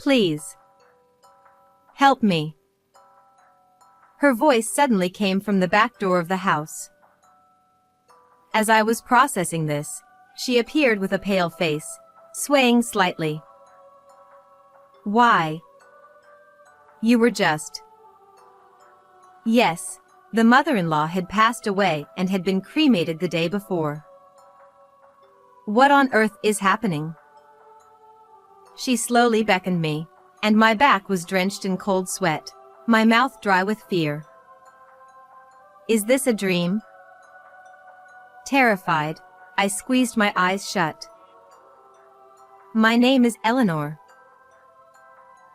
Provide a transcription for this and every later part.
Please. Help me. Her voice suddenly came from the back door of the house. As I was processing this, she appeared with a pale face, swaying slightly. Why? You were just... Yes, the mother-in-law had passed away and had been cremated the day before. What on earth is happening? She slowly beckoned me, and my back was drenched in cold sweat, my mouth dry with fear. Is this a dream? Terrified, I squeezed my eyes shut. My name is Eleanor.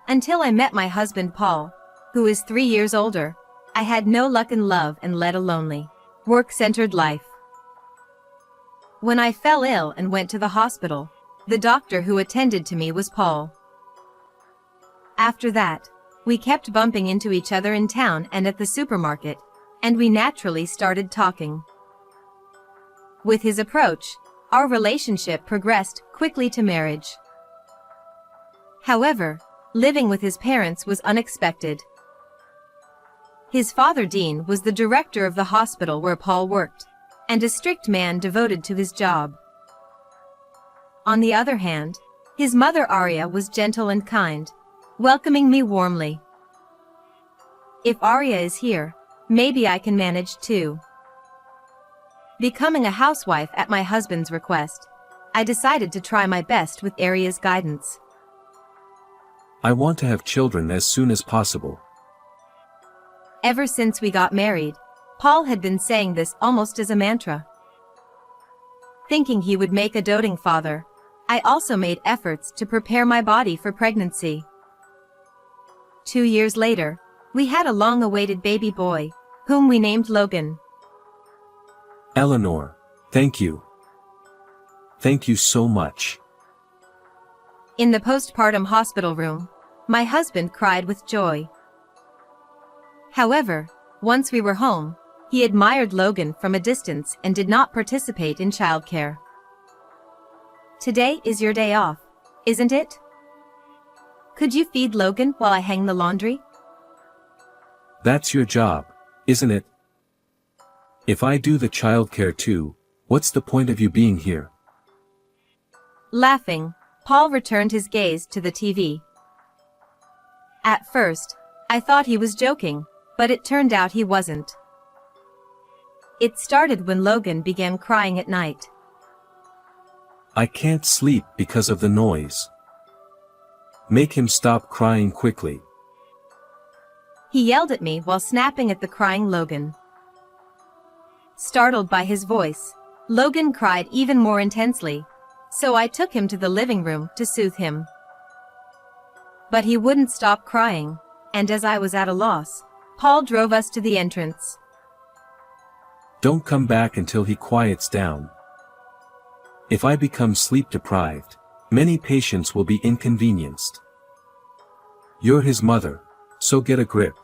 Until I met my husband Paul, who is 3 years older, I had no luck in love and led a lonely, work-centered life. When I fell ill and went to the hospital, the doctor who attended to me was Paul. After that, we kept bumping into each other in town and at the supermarket, and we naturally started talking. With his approach, our relationship progressed quickly to marriage. However, living with his parents was unexpected. His father Dean was the director of the hospital where Paul worked, and a strict man devoted to his job. On the other hand, his mother Arya was gentle and kind, welcoming me warmly. If Arya is here, maybe I can manage too. Becoming a housewife at my husband's request, I decided to try my best with Arya's guidance. I want to have children as soon as possible. Ever since we got married, Paul had been saying this almost as a mantra. Thinking he would make a doting father, I also made efforts to prepare my body for pregnancy. 2 years later, we had a long-awaited baby boy, whom we named Logan. Eleanor, thank you. Thank you so much. In the postpartum hospital room, my husband cried with joy. However, once we were home, he admired Logan from a distance and did not participate in childcare. Today is your day off, isn't it? Could you feed Logan while I hang the laundry? That's your job, isn't it? If I do the childcare too, what's the point of you being here? Laughing, Paul returned his gaze to the TV. At first, I thought he was joking, but it turned out he wasn't. It started when Logan began crying at night. I can't sleep because of the noise. Make him stop crying quickly. He yelled at me while snapping at the crying Logan. Startled by his voice, Logan cried even more intensely, so I took him to the living room to soothe him. But he wouldn't stop crying, and as I was at a loss, Paul drove us to the entrance. Don't come back until he quiets down. If I become sleep-deprived, many patients will be inconvenienced. You're his mother, so get a grip.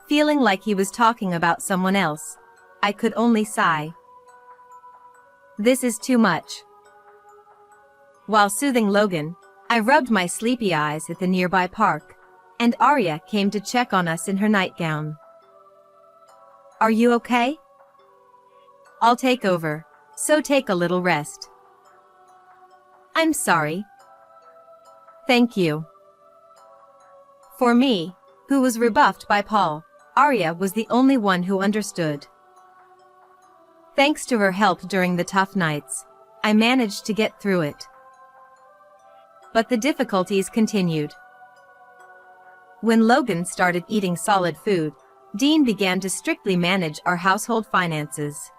Feeling like he was talking about someone else, I could only sigh. This is too much. While soothing Logan, I rubbed my sleepy eyes at the nearby park, and Arya came to check on us in her nightgown. Are you okay? I'll take over, so take a little rest. I'm sorry. Thank you. For me, who was rebuffed by Paul, Arya was the only one who understood. Thanks to her help during the tough nights, I managed to get through it. But the difficulties continued. When Logan started eating solid food, Dean began to strictly manage our household finances.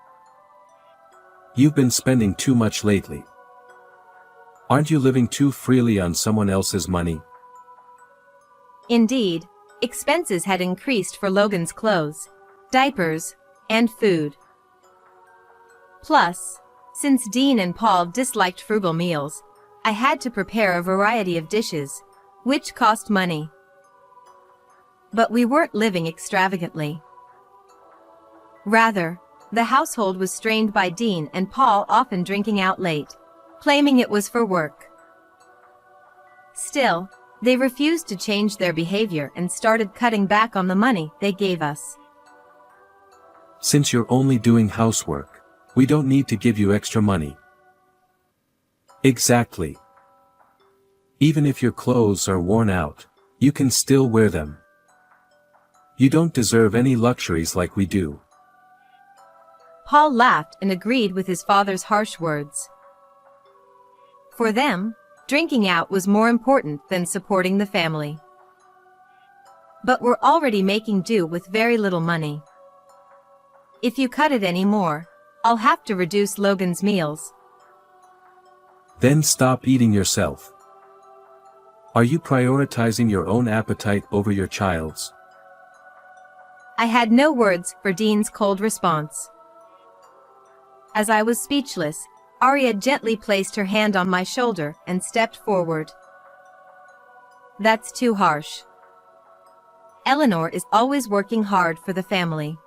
You've been spending too much lately. Aren't you living too freely on someone else's money? Indeed, expenses had increased for Logan's clothes, diapers, and food. Plus, since Dean and Paul disliked frugal meals, I had to prepare a variety of dishes, which cost money. But we weren't living extravagantly. Rather, the household was strained by Dean and Paul often drinking out late, claiming it was for work. Still, they refused to change their behavior and started cutting back on the money they gave us. Since you're only doing housework, we don't need to give you extra money. Exactly. Even if your clothes are worn out, you can still wear them. You don't deserve any luxuries like we do. Paul laughed and agreed with his father's harsh words. For them, drinking out was more important than supporting the family. But we're already making do with very little money. If you cut it any more, I'll have to reduce Logan's meals. Then stop eating yourself. Are you prioritizing your own appetite over your child's? I had no words for Dean's cold response. As I was speechless, Arya gently placed her hand on my shoulder and stepped forward. That's too harsh. Eleanor is always working hard for the family.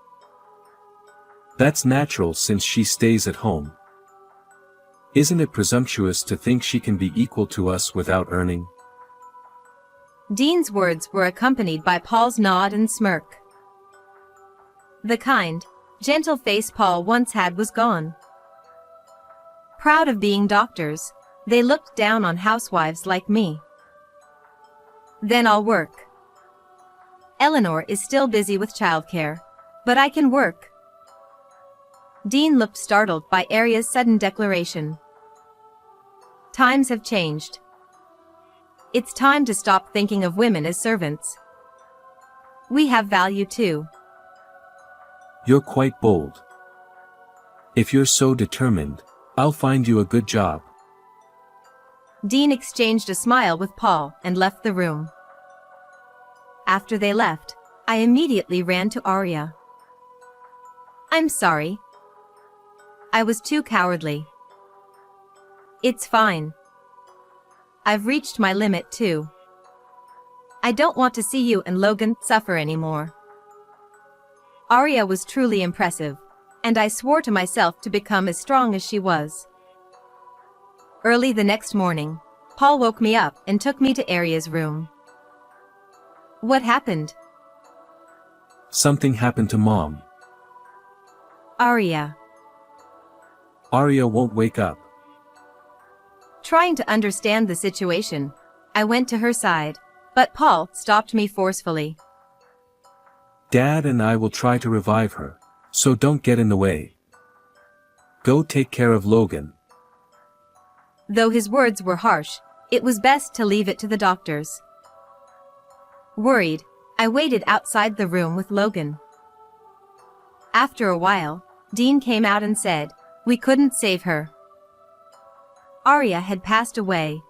That's natural since she stays at home. Isn't it presumptuous to think she can be equal to us without earning? Dean's words were accompanied by Paul's nod and smirk. The kind, gentle face Paul once had was gone. Proud of being doctors, they looked down on housewives like me. Then I'll work. Eleanor is still busy with childcare, but I can work. Dean looked startled by Arya's sudden declaration. Times have changed. It's time to stop thinking of women as servants. We have value too. You're quite bold. If you're so determined, I'll find you a good job. Dean exchanged a smile with Paul and left the room. After they left, I immediately ran to Arya. I'm sorry. I was too cowardly. It's fine. I've reached my limit too. I don't want to see you and Logan suffer anymore. Arya was truly impressive, and I swore to myself to become as strong as she was. Early the next morning, Paul woke me up and took me to Arya's room. What happened? Something happened to Mom. Arya. Arya won't wake up. Trying to understand the situation, I went to her side, but Paul stopped me forcefully. Dad and I will try to revive her, so don't get in the way. Go take care of Logan. Though his words were harsh, it was best to leave it to the doctors. Worried, I waited outside the room with Logan. After a while, Dean came out and said, we couldn't save her. Arya had passed away.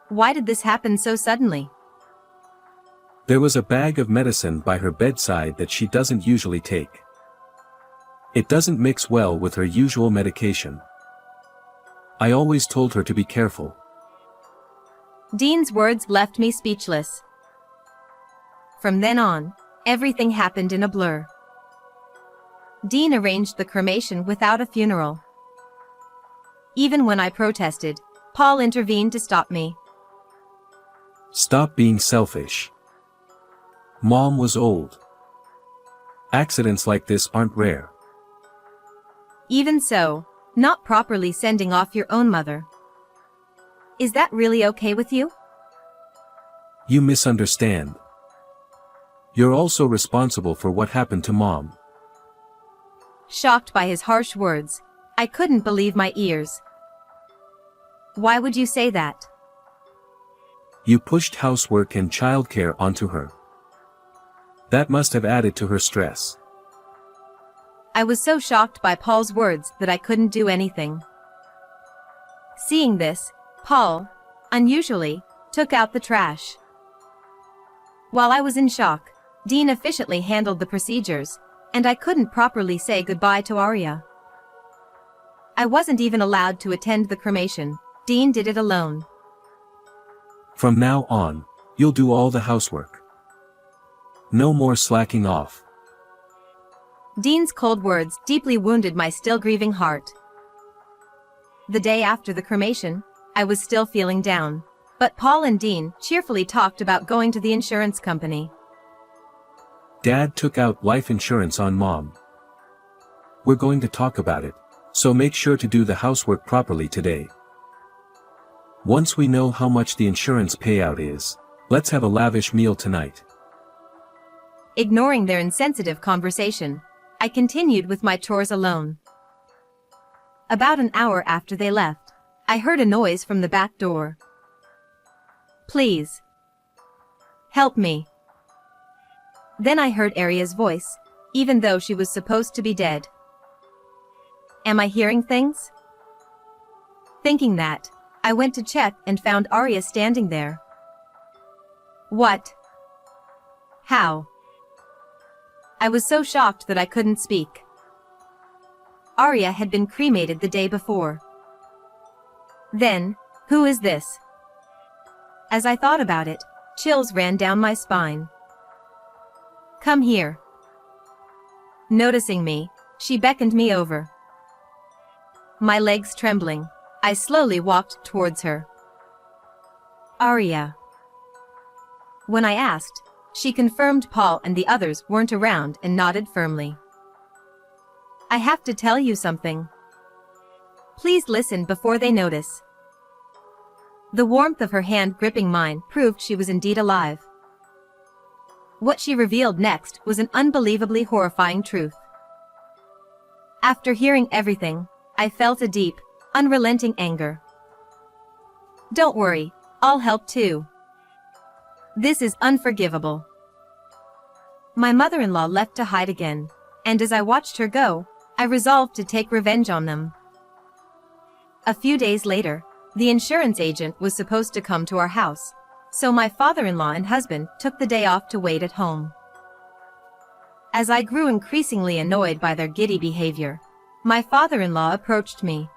Why did this happen so suddenly? There was a bag of medicine by her bedside that she doesn't usually take. It doesn't mix well with her usual medication. I always told her to be careful. Dean's words left me speechless. From then on, everything happened in a blur. Dean arranged the cremation without a funeral. Even when I protested, Paul intervened to stop me. Stop being selfish. Mom was old. Accidents like this aren't rare. Even so, not properly sending off your own mother. Is that really okay with you? You misunderstand. You're also responsible for what happened to Mom. Shocked by his harsh words, I couldn't believe my ears. Why would you say that? You pushed housework and childcare onto her. That must have added to her stress. I was so shocked by Paul's words that I couldn't do anything. Seeing this, Paul, unusually, took out the trash. While I was in shock, Dean efficiently handled the procedures, and I couldn't properly say goodbye to Arya. I wasn't even allowed to attend the cremation. Dean did it alone. From now on, you'll do all the housework. No more slacking off. Dean's cold words deeply wounded my still grieving heart. The day after the cremation, I was still feeling down. But Paul and Dean cheerfully talked about going to the insurance company. Dad took out life insurance on Mom. We're going to talk about it, so make sure to do the housework properly today. Once we know how much the insurance payout is, let's have a lavish meal tonight. Ignoring their insensitive conversation, I continued with my chores alone. About an hour after they left, I heard a noise from the back door. Please. Help me. Then I heard Aria's voice, even though she was supposed to be dead. Am I hearing things? Thinking that, I went to check and found Aria standing there. What? How? I was so shocked that I couldn't speak. Aria had been cremated the day before. Then, who is this? As I thought about it, chills ran down my spine. Come here. Noticing me, she beckoned me over. My legs trembling, I slowly walked towards her. Aria. When I asked, she confirmed Paul and the others weren't around and nodded firmly. I have to tell you something. Please listen before they notice. The warmth of her hand gripping mine proved she was indeed alive. What she revealed next was an unbelievably horrifying truth. After hearing everything, I felt a deep, unrelenting anger. Don't worry, I'll help too. This is unforgivable. My mother-in-law left to hide again, and as I watched her go, I resolved to take revenge on them. A few days later, the insurance agent was supposed to come to our house, so my father-in-law and husband took the day off to wait at home. As I grew increasingly annoyed by their giddy behavior, my father-in-law approached me.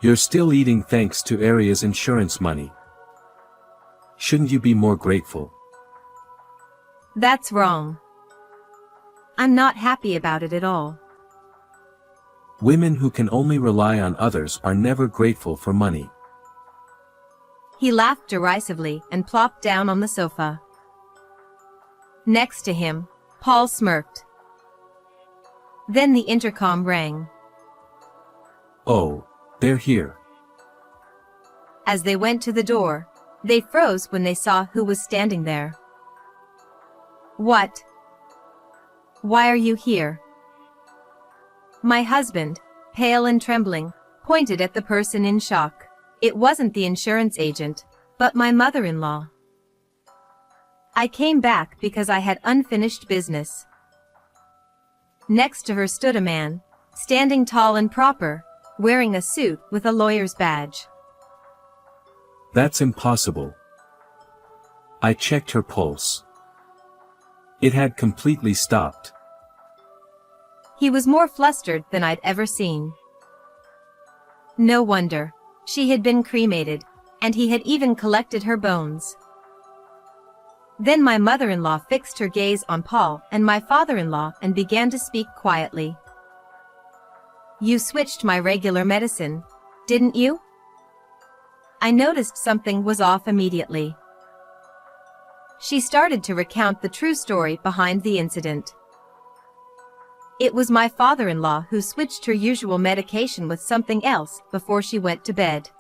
You're still eating thanks to Aria's insurance money. Shouldn't you be more grateful? That's wrong. I'm not happy about it at all. Women who can only rely on others are never grateful for money. He laughed derisively and plopped down on the sofa. Next to him, Paul smirked. Then the intercom rang. Oh, they're here. As they went to the door, they froze when they saw who was standing there. What? Why are you here? My husband, pale and trembling, pointed at the person in shock. It wasn't the insurance agent, but my mother-in-law. I came back because I had unfinished business. Next to her stood a man, standing tall and proper, wearing a suit with a lawyer's badge. That's impossible. I checked her pulse. It had completely stopped. He was more flustered than I'd ever seen. No wonder. She had been cremated, and he had even collected her bones. Then my mother-in-law fixed her gaze on Paul and my father-in-law and began to speak quietly. You switched my regular medicine, didn't you? I noticed something was off immediately. She started to recount the true story behind the incident. It was my father-in-law who switched her usual medication with something else before she went to bed.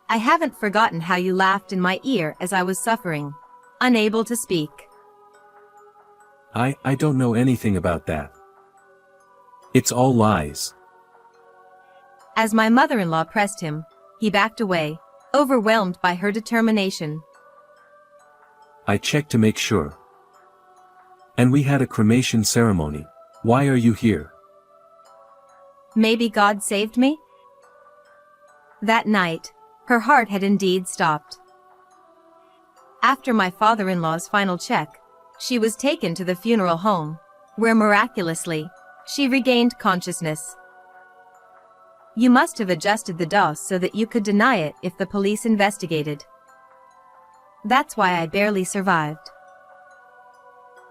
I haven't forgotten how you laughed in my ear as I was suffering, unable to speak. I don't know anything about that. It's all lies. As my mother-in-law pressed him, he backed away, overwhelmed by her determination. I checked to make sure. And we had a cremation ceremony. Why are you here? Maybe God saved me? That night, her heart had indeed stopped. After my father-in-law's final check, she was taken to the funeral home, where miraculously, she regained consciousness. You must have adjusted the dose so that you could deny it if the police investigated. That's why I barely survived.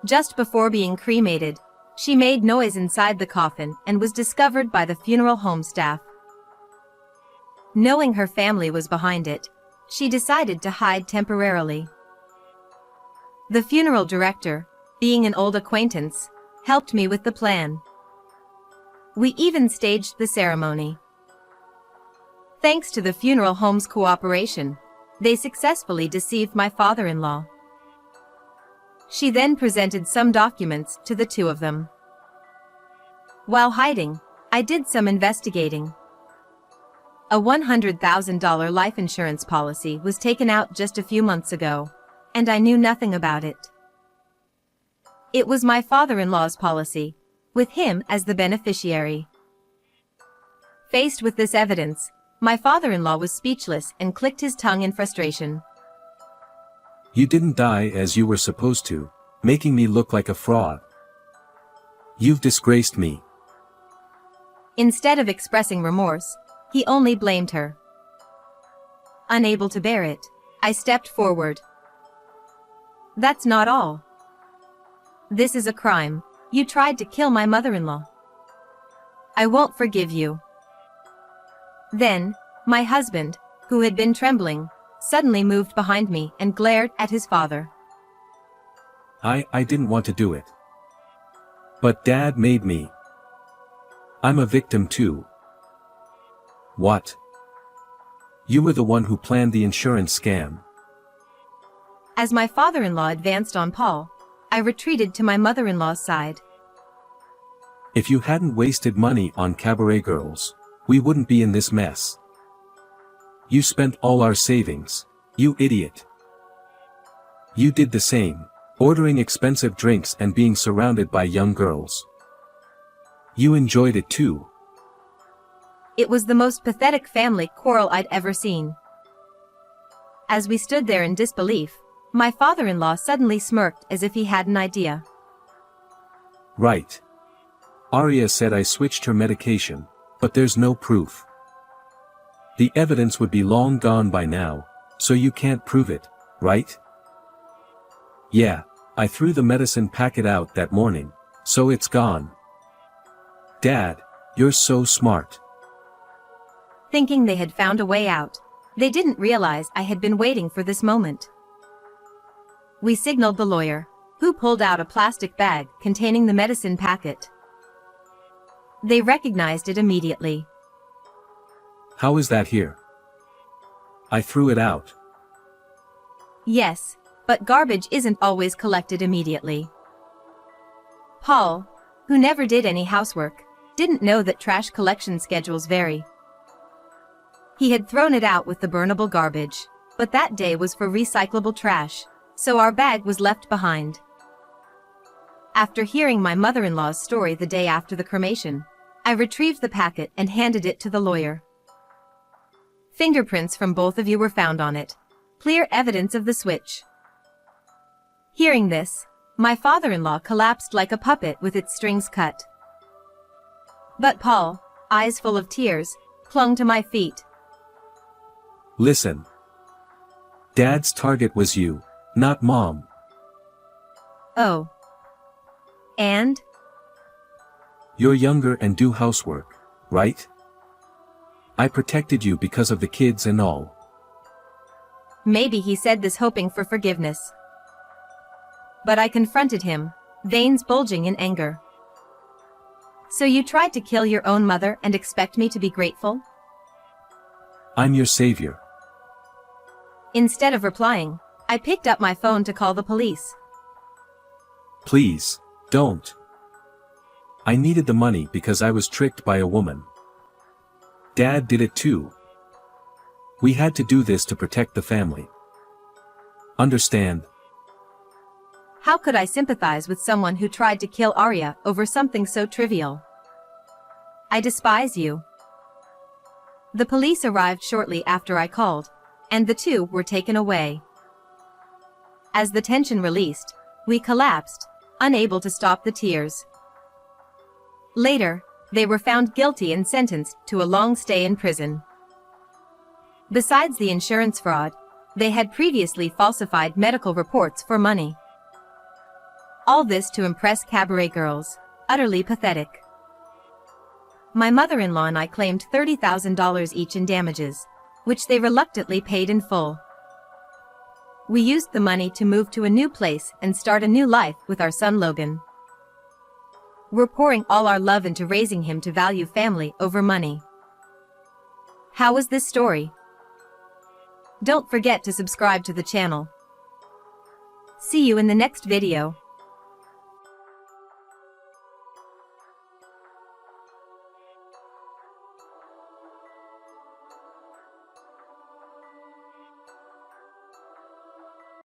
Just before being cremated, she made noise inside the coffin and was discovered by the funeral home staff. Knowing her family was behind it, she decided to hide temporarily. The funeral director, being an old acquaintance, helped me with the plan. We even staged the ceremony. Thanks to the funeral home's cooperation, they successfully deceived my father-in-law. She then presented some documents to the two of them. While hiding, I did some investigating. A $100,000 life insurance policy was taken out just a few months ago, and I knew nothing about it. It was my father-in-law's policy, with him as the beneficiary. Faced with this evidence, my father-in-law was speechless and clicked his tongue in frustration. You didn't die as you were supposed to, making me look like a fraud. You've disgraced me. Instead of expressing remorse, he only blamed her. Unable to bear it, I stepped forward. That's not all. This is a crime. You tried to kill my mother-in-law. I won't forgive you. Then, my husband, who had been trembling, suddenly moved behind me and glared at his father. I didn't want to do it. But Dad made me. I'm a victim too. What? You were the one who planned the insurance scam. As my father-in-law advanced on Paul, I retreated to my mother-in-law's side. If you hadn't wasted money on cabaret girls, we wouldn't be in this mess. You spent all our savings, you idiot. You did the same, ordering expensive drinks and being surrounded by young girls. You enjoyed it too. It was the most pathetic family quarrel I'd ever seen. As we stood there in disbelief, my father-in-law suddenly smirked as if he had an idea. Right. Arya said I switched her medication, but there's no proof. The evidence would be long gone by now, so you can't prove it, right? Yeah, I threw the medicine packet out that morning, so it's gone. Dad, you're so smart. Thinking they had found a way out, they didn't realize I had been waiting for this moment. We signaled the lawyer, who pulled out a plastic bag containing the medicine packet. They recognized it immediately. How is that here? I threw it out. Yes, but garbage isn't always collected immediately. Paul, who never did any housework, didn't know that trash collection schedules vary. He had thrown it out with the burnable garbage, but that day was for recyclable trash, so our bag was left behind. After hearing my mother-in-law's story the day after the cremation, I retrieved the packet and handed it to the lawyer. Fingerprints from both of you were found on it. Clear evidence of the switch. Hearing this, my father-in-law collapsed like a puppet with its strings cut. But Paul, eyes full of tears, clung to my feet. Listen. Dad's target was you, not Mom. Oh. And? You're younger and do housework, right? I protected you because of the kids and all. Maybe he said this hoping for forgiveness. But I confronted him, veins bulging in anger. So you tried to kill your own mother and expect me to be grateful? I'm your savior. Instead of replying, I picked up my phone to call the police. Please, don't. I needed the money because I was tricked by a woman. Dad did it too. We had to do this to protect the family. Understand? How could I sympathize with someone who tried to kill Arya over something so trivial? I despise you. The police arrived shortly after I called, and the two were taken away. As the tension released, we collapsed, unable to stop the tears. Later, they were found guilty and sentenced to a long stay in prison. Besides the insurance fraud, they had previously falsified medical reports for money. All this to impress cabaret girls, utterly pathetic. My mother-in-law and I claimed $30,000 each in damages, which they reluctantly paid in full. We used the money to move to a new place and start a new life with our son Logan. We're pouring all our love into raising him to value family over money. How was this story? Don't forget to subscribe to the channel. See you in the next video.